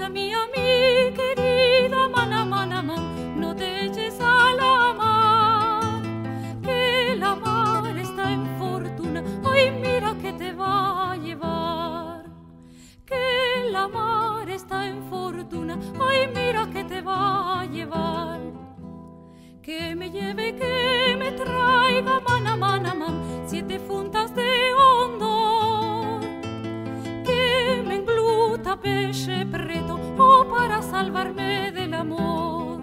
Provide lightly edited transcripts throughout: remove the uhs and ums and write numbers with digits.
mía, mi querida mana, mana, man, no te eches a la mar, que la mar está en fortuna, ay mira que te va a llevar, que la mar está en fortuna, ay mira que te va a llevar, que me lleve, que me traiga, mana, mana, man, 7 funtas de hondo, que me engluta peche preto, oh, para salvarme del amor,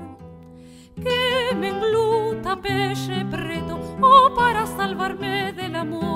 que me engluta peche preto, oh, para salvarme del amor.